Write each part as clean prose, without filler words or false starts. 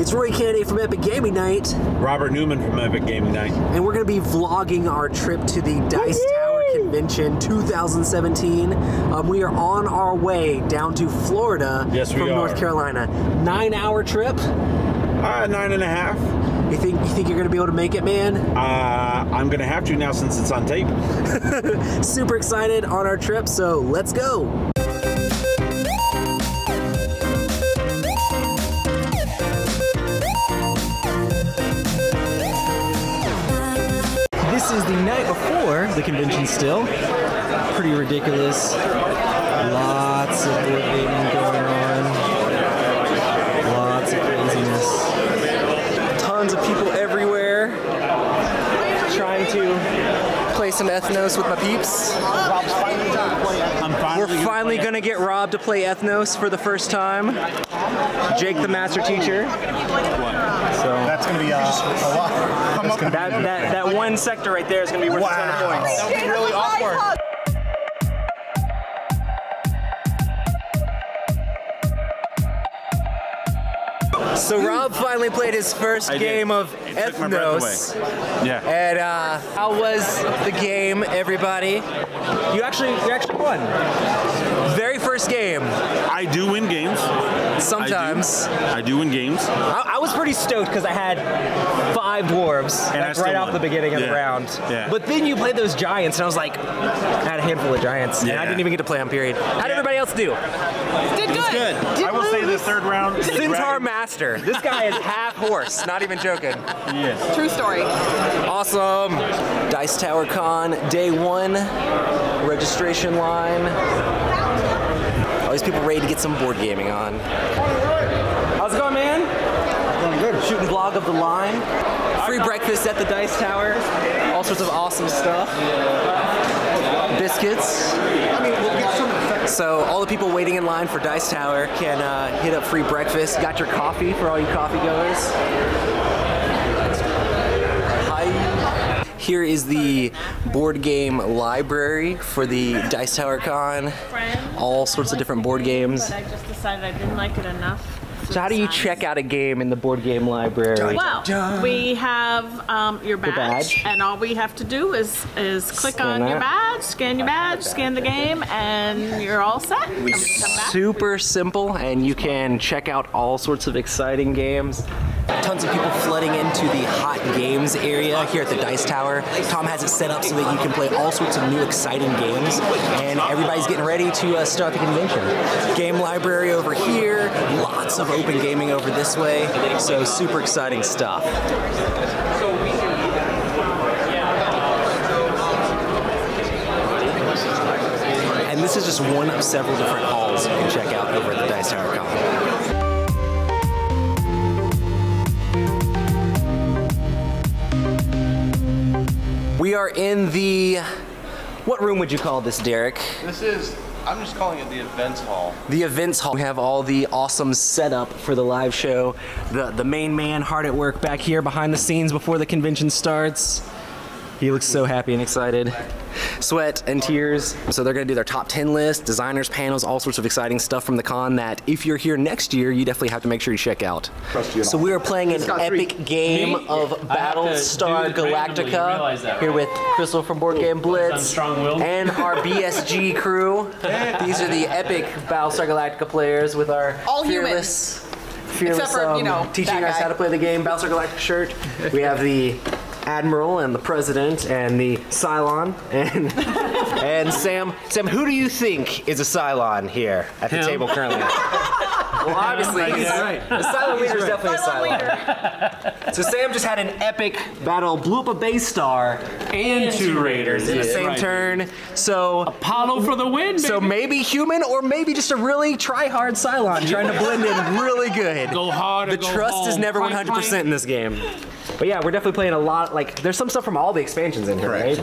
It's Roy Cannaday from Epic Gaming Night. Robert Newman from Epic Gaming Night. And we're going to be vlogging our trip to the Dice Tower Convention 2017. We are on our way down to Florida from North Carolina. 9-hour trip? 9.5. You think you're going to be able to make it, man? I'm going to have to now since it's on tape. Super excited on our trip, so let's go. This is the night before the convention still. Pretty ridiculous. Lots of board gaming going on. Lots of craziness. Tons of people everywhere. Trying to play some Ethnos with my peeps. We're finally gonna get Rob to play Ethnos for the first time. Jake, the master teacher. So that's gonna be a lot. That one sector right there is gonna be worth a ton of points. That would be really awkward. So Rob finally played his first game of Ethnos. Yeah. And how was the game, everybody? You actually won. Very first game. I do win games. Sometimes. I do win games. I was pretty stoked because I had 5 dwarves right off the beginning of the round. Yeah. But then you played those giants, and I was like, I had a handful of giants, and I didn't even get to play them, period. How'd everybody else do? Did good. I will say the third round. Centaur Master. This guy is half horse, not even joking. Yes. True story. Awesome. Dice Tower Con, day 1, registration line. All these people ready to get some board gaming on. How's it going, man? Going good. Shooting vlog of the line. Free breakfast at the Dice Tower. All sorts of awesome stuff. Biscuits. So all the people waiting in line for Dice Tower can hit up free breakfast. Got your coffee for all you coffee goers. Hi. Here is the board game library for the Dice Tower Con. All sorts of different board games. But I just decided I didn't like it enough. So how do you check out a game in the board game library? Well, we have your badge, and all we have to do is click on your badge, scan the game, and you're all set. And we come back. Super simple, and you can check out all sorts of exciting games. Tons of people flooding into the hot games area here at the Dice Tower. Tom has it set up so that you can play all sorts of new exciting games, and everybody's getting ready to start the convention. Game library over here, lots of open gaming over this way, so super exciting stuff. And this is just one of several different halls you can check out over at the Dice Tower Con. We are in the, what room would you call this, Derek? This is, I'm just calling it the events hall. The events hall. We have all the awesome setup for the live show. The main man hard at work back here behind the scenes before the convention starts. He looks so happy and excited. Sweat and tears. So they're gonna do their top 10 list, designers, panels, all sorts of exciting stuff from the con that if you're here next year, you definitely have to make sure you check out. So we are playing an epic game of Battlestar Galactica here with Crystal from Board Game Blitz and our BSG crew. These are the epic Battlestar Galactica players with our fearless Except for, you know, teaching us how to play the game Battlestar Galactica shirt. We have the Admiral and the President and the Cylon and Sam. Sam, who do you think is a Cylon here at the table currently? Well, obviously, the Cylon leader is definitely a Cylon. So Sam just had an epic battle, blew up a base star and 2 raiders in the same turn. So Apollo for the win, baby. So maybe human or maybe just a really try-hard Cylon trying to blend in really good. Go hard or The go trust home. is never 100% in this game. But yeah, we're definitely playing a lot, like, there's some stuff from all the expansions in here, right?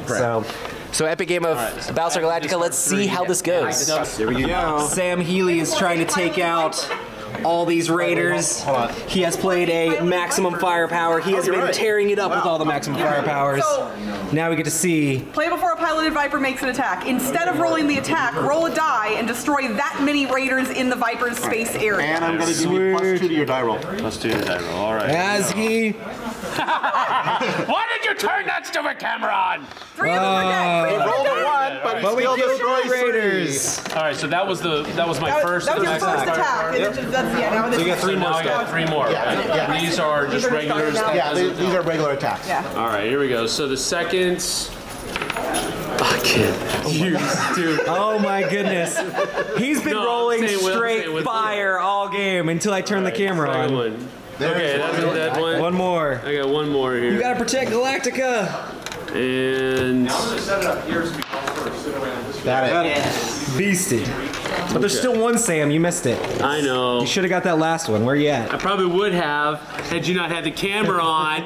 So epic game of Battlestar Galactica, let's see how this goes. Here we go. Sam Healy is trying to take out all these raiders. He has played a maximum firepower. He has been tearing it up with all the maximum firepowers. So, now we get to see play before piloted Viper makes an attack. Instead of rolling the attack, roll a die and destroy that many raiders in the Viper's space area. And I'm going to give you +2 to your die roll. Let's do the die roll. All right. As he... Why did you turn that stupid camera on? 3 of them are dead. He rolled a 1, but he still destroys Raiders. All right, so that was my first. That was your first attack. Now So you get 3 more. Now I got 3 more. Yeah. These are just regulars. Yeah, these are regular attacks. Yeah. All right, here we go. So the second. Dude. Oh my goodness. He's been No, rolling stay with- straight stay with- fire all game until I turn the camera Second on. one. Okay, that one. One more. I got one more here. You gotta protect Galactica. And Got it. Beasted. But there's still one Sam, you missed it. I know. You should have got that last one. Where you at? I probably would have had you not had the camera on.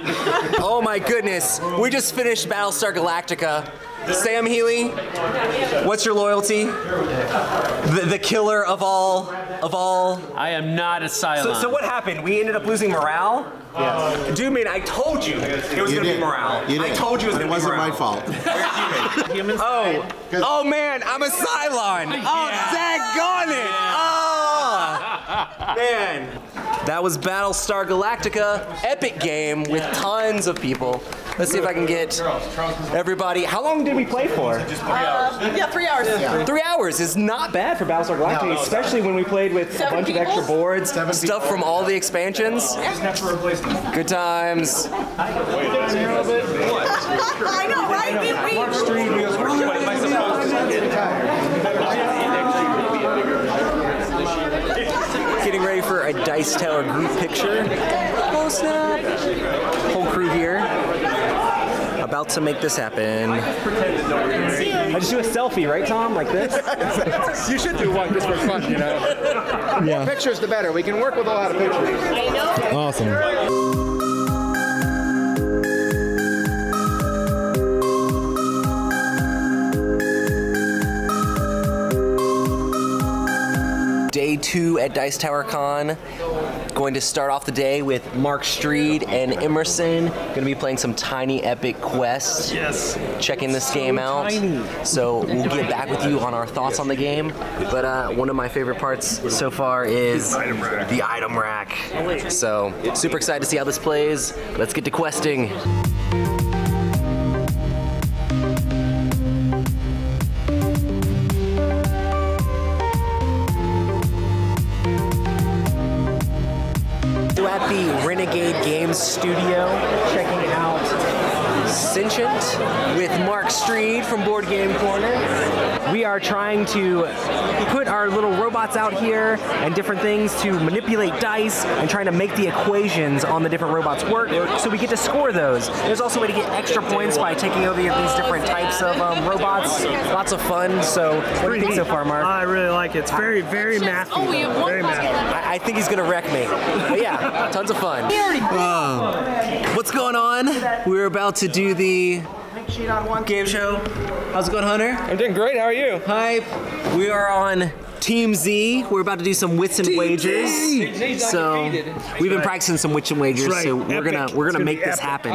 Oh my goodness. We just finished Battlestar Galactica. Sam Healy, what's your loyalty? The killer of all. I am not a Cylon. So what happened? We ended up losing morale? Yes. Dude, man, I told you it was gonna be morale. You did. I told you it was It gonna be wasn't morale. my fault. Oh man, I'm a Cylon. Oh, daggone it. Oh, man. That was Battlestar Galactica, epic game with tons of people. Let's see if I can get everybody. How long did we play for? Yeah, 3 hours. 3 hours is not bad for Battlestar Galactica, especially when we played with a 7 bunch of extra people? boards, stuff from all the expansions. Good times. I know, right? Getting ready for a Dice Tower group picture. Oh snap! Whole crew here. About to make this happen. I just do a selfie, right, Tom? Like this? You should do one just for fun, you know? The more pictures, the better. We can work with a lot of pictures. Awesome. Day 2 at Dice Tower Con. Going to start off the day with Mark Streed and Emerson. Going to be playing some tiny epic quests. Yes. Checking this game out. So we'll get back with you on our thoughts on the game. But one of my favorite parts so far is the item rack. So super excited to see how this plays. Let's get to questing. At the Renegade Games Studio, checking out Sentient with Mark Streed from Board Game Corner. We are trying to put our little robots out here and different things to manipulate dice and trying to make the equations on the different robots work, so we get to score those. There's also a way to get extra points by taking over these different types of robots. Lots of fun. So what do you think so far, Mark? I really like it. It's very, very mathy. Oh, we have one Very mathy. I think he's gonna wreck me. But yeah, tons of fun. What's going on? We're about to do the game show. How's it going, Hunter? I'm doing great. How are you? Hi. We are on Team Z. We're about to do some wits and wagers. So we've been practicing some wits and wagers. Right. So we're Epic. gonna make this happen.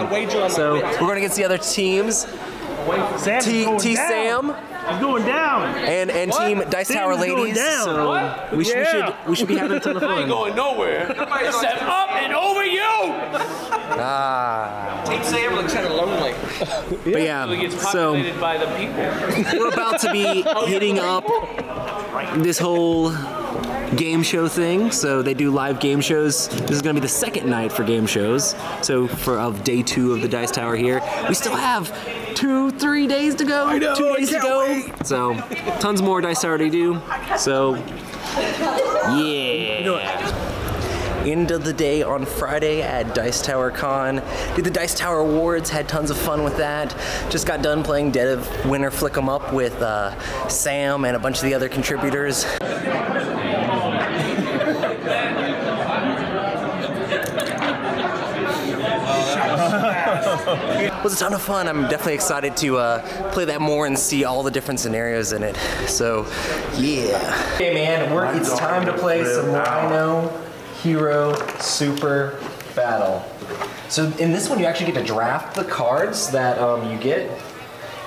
So we're gonna get the other teams. Sam's T going T down. Sam He's going down. and Team Dice Tower Sam's going Ladies. down. So we should be having a ton of fun. Going nowhere. Except up and over you. Team Sam looks kind of lonely. But yeah, It's so populated by the people. we're about to be hitting up this whole game show thing. So they do live game shows. This is gonna be the second night for game shows. So of day 2 of the Dice Tower here. We still have 2-3 days to go. 2 days to go. So tons more Dice Tower to do. So yeah. End of the day on Friday at Dice Tower Con. Did the Dice Tower Awards, had tons of fun with that. Just got done playing Dead of Winter Flick 'em Up with Sam and a bunch of the other contributors. It was a ton of fun. I'm definitely excited to play that more and see all the different scenarios in it. So, yeah. Hey man, it's time to play some Rhino Hero Super Battle. So in this one, you actually get to draft the cards that you get.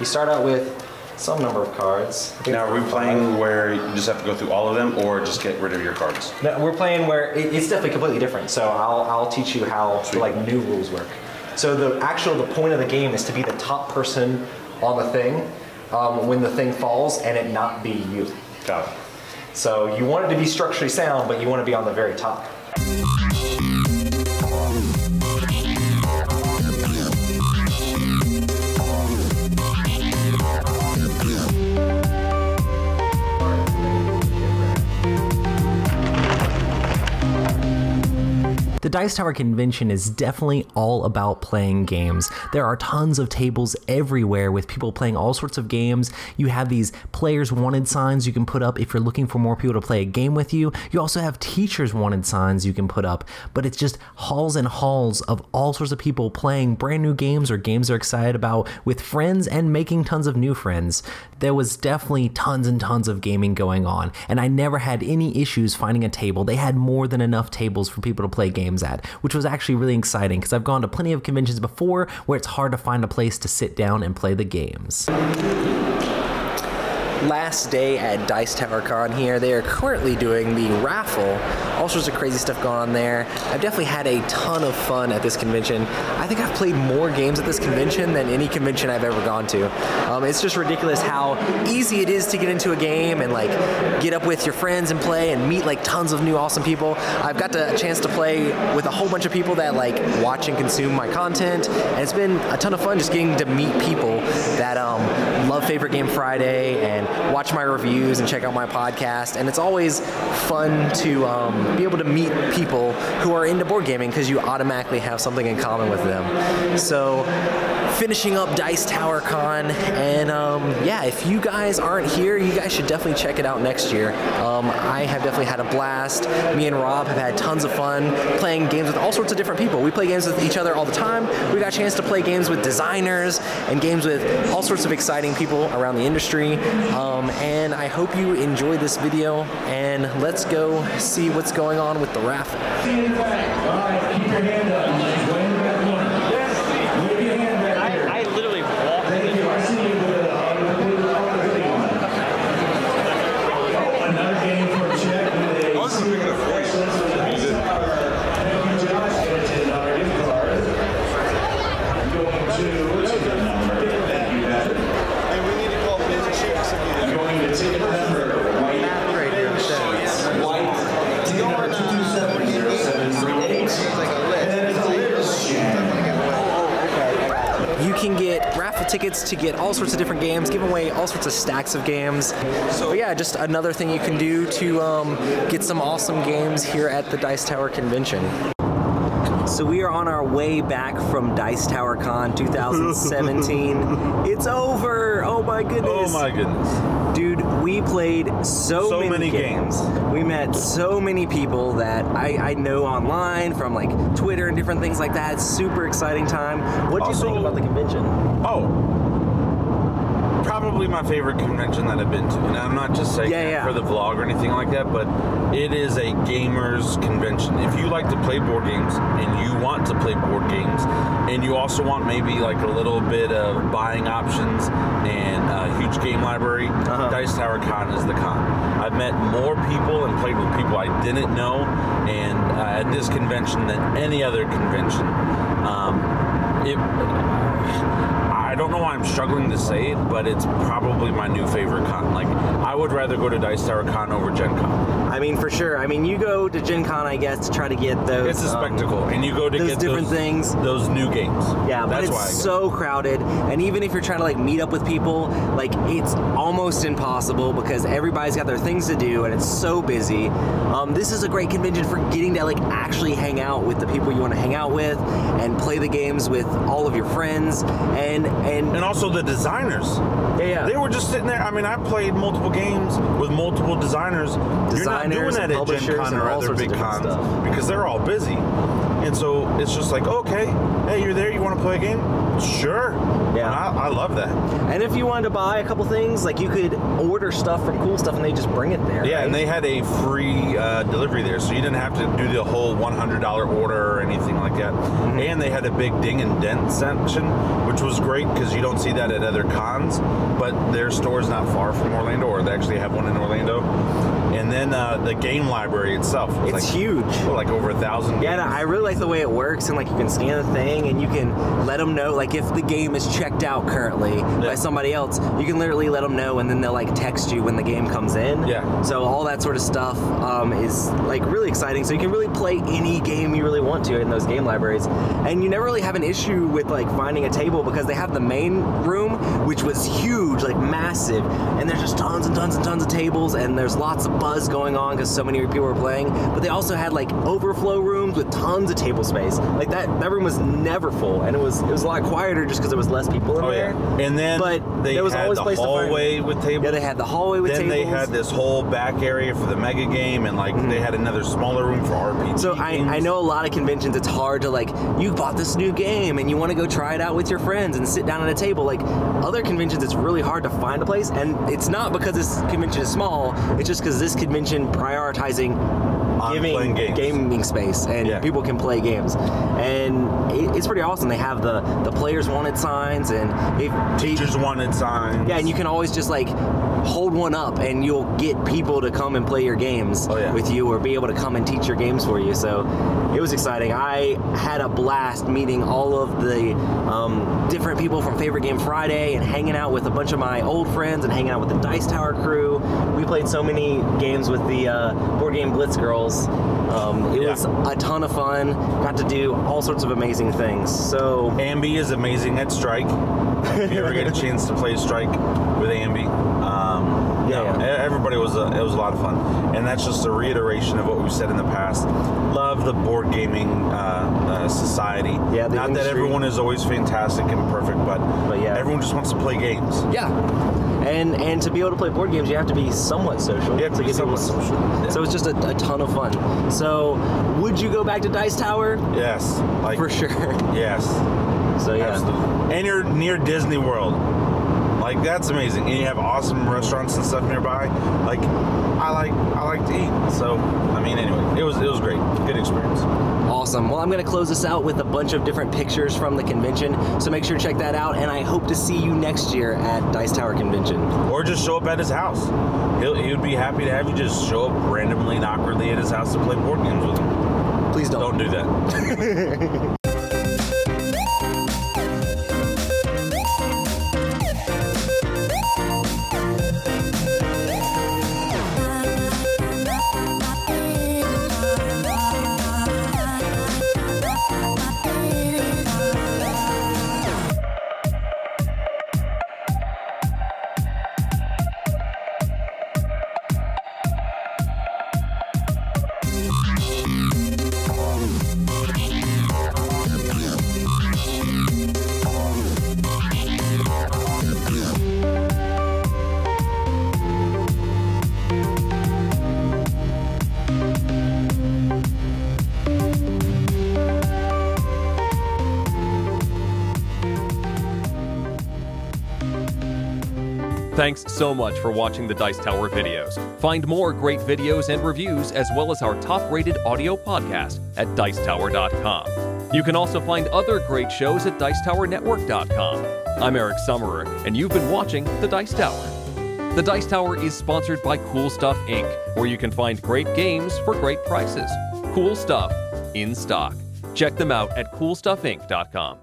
You start out with some number of cards. Now, are we playing where you just have to go through all of them, or just get rid of your cards? No, we're playing where it's definitely completely different. So I'll teach you how like new rules work. So the point of the game is to be the top person on the thing when the thing falls, and it not be you. Got it. So you want it to be structurally sound, but you want to be on the very top. The Dice Tower Convention is definitely all about playing games. There are tons of tables everywhere with people playing all sorts of games. You have these players wanted signs you can put up if you're looking for more people to play a game with you. You also have teachers wanted signs you can put up, but it's just halls and halls of all sorts of people playing brand new games or games they're excited about with friends and making tons of new friends. There was definitely tons and tons of gaming going on, and I never had any issues finding a table. They had more than enough tables for people to play games at, which was actually really exciting because I've gone to plenty of conventions before where it's hard to find a place to sit down and play the games. Last day at Dice Tower Con here. They are currently doing the raffle. All sorts of crazy stuff going on there. I've definitely had a ton of fun at this convention. I think I've played more games at this convention than any convention I've ever gone to. It's just ridiculous how easy it is to get into a game and like get up with your friends and play and meet like tons of new awesome people. I've got a chance to play with a whole bunch of people that like watch and consume my content, and it's been a ton of fun just getting to meet people that love Favorite Game Friday and watch my reviews and check out my podcast. And it's always fun to be able to meet people who are into board gaming because you automatically have something in common with them. So finishing up Dice Tower Con, and yeah, if you guys aren't here, you guys should definitely check it out next year. I have definitely had a blast. Me and Rob have had tons of fun playing games with all sorts of different people. We play games with each other all the time. We got a chance to play games with designers and games with all sorts of exciting people around the industry. And I hope you enjoyed this video, and let's go see what's going on with the raffle. I literally walked in. Can get raffle tickets to get all sorts of different games, give away all sorts of stacks of games. So yeah, just another thing you can do to get some awesome games here at the Dice Tower Convention. So we are on our way back from Dice Tower Con 2017. It's over! Oh my goodness! Oh my goodness. Dude, we played so many games. We met so many people that I know online from like Twitter and different things like that. Super exciting time. What do you think about the convention? Probably my favorite convention that I've been to. And I'm not just saying that for the vlog or anything like that, but it is a gamers convention. If you like to play board games and you want to play board games and you also want maybe like a little bit of buying options and a huge game library, Dice Tower Con is the con. I've met more people and played with people I didn't know and at this convention than any other convention. I don't know why I'm struggling to say it, but it's probably my new favorite con. Like, I would rather go to Dice Tower Con over Gen Con. I mean, for sure. I mean, you go to Gen Con, I guess, to try to get those... It's a spectacle, and you go to get different things. Those new games. Yeah, but it's so crowded, and even if you're trying to, like, meet up with people, like, it's almost impossible because everybody's got their things to do, and it's so busy. This is a great convention for getting to, like, actually hang out with the people you want to hang out with and play the games with all of your friends, and also the designers. Yeah. They were just sitting there. I mean, I played multiple games with multiple designers. You're not doing that at Gen Con or other big cons because they're all busy. And so it's just like, okay, hey, you're there, you want to play a game? Sure. Yeah. I love that. And if you wanted to buy a couple things, like you could order stuff from Cool Stuff and they just bring it there. Yeah, right? and they had a free delivery there, so you didn't have to do the whole $100 order or anything like like that. And they had a big ding and dent section, which was great because you don't see that at other cons. But their store is not far from Orlando, or they actually have one in Orlando. And then the game library itself. It's like, huge. Like over 1,000 games. Yeah, I really like the way it works, and like you can scan the thing and you can let them know, like if the game is checked out currently by somebody else, you can literally let them know, and then they'll like text you when the game comes in. Yeah. So all that sort of stuff is like really exciting. So you can really play any game you really want to in those game libraries, and you never really have an issue with like finding a table because they have the main room, which was huge, like massive, and there's just tons and tons and tons of tables, and there's lots of buzz going on because so many people were playing. But they also had like overflow rooms with tons of table space. Like that room was never full, and it was a lot quieter just because there was less people in there. And then they there was had always the place hallway with tables. Yeah, they had the hallway with tables. Then they had this whole back area for the mega game, and like they had another smaller room for RPG. So I know a lot of conventions, it's hard to like, you bought this new game and you want to go try it out with your friends and sit down at a table. Like other conventions, it's really hard to find a place, and it's not because this convention is small, it's just because this convention prioritizing giving gaming space, and people can play games, and it's pretty awesome. They have the players wanted signs, and teachers wanted signs. Yeah, and you can always just like hold one up and you'll get people to come and play your games with you, or be able to come and teach your games for you. So it was exciting. I had a blast meeting all of the different people from Favorite Game Friday, and hanging out with a bunch of my old friends, and hanging out with the Dice Tower crew. We played so many games with the Board Game Blitz girls. It was a ton of fun. Got to do all sorts of amazing things. So Ambi is amazing at Strike. If you ever get a chance to play Strike with Ambi, everybody it was a lot of fun, and that's just a reiteration of what we've said in the past. Love the board gaming society. Yeah, not that everyone is always fantastic and perfect, but everyone just wants to play games. Yeah. And to be able to play board games, you have to be somewhat social. You have to be somewhat social. Yeah. So it's just a ton of fun. So, would you go back to Dice Tower? Yes. Like, for sure. Yes. So yeah. Absolutely. And you're near Disney World. Like, that's amazing. And you have awesome restaurants and stuff nearby. Like, I like to eat. So, I mean, anyway, it was great. Good experience. Awesome. Well, I'm going to close this out with a bunch of different pictures from the convention. So make sure to check that out. And I hope to see you next year at Dice Tower Convention. Or just show up at his house. He would be happy to have you just show up randomly and awkwardly at his house to play board games with him. Please don't. Don't do that. Thanks so much for watching the Dice Tower videos. Find more great videos and reviews, as well as our top-rated audio podcast at Dicetower.com. You can also find other great shows at Dicetowernetwork.com. I'm Eric Summerer, and you've been watching The Dice Tower. The Dice Tower is sponsored by Cool Stuff Inc., where you can find great games for great prices. Cool stuff in stock. Check them out at CoolStuffInc.com.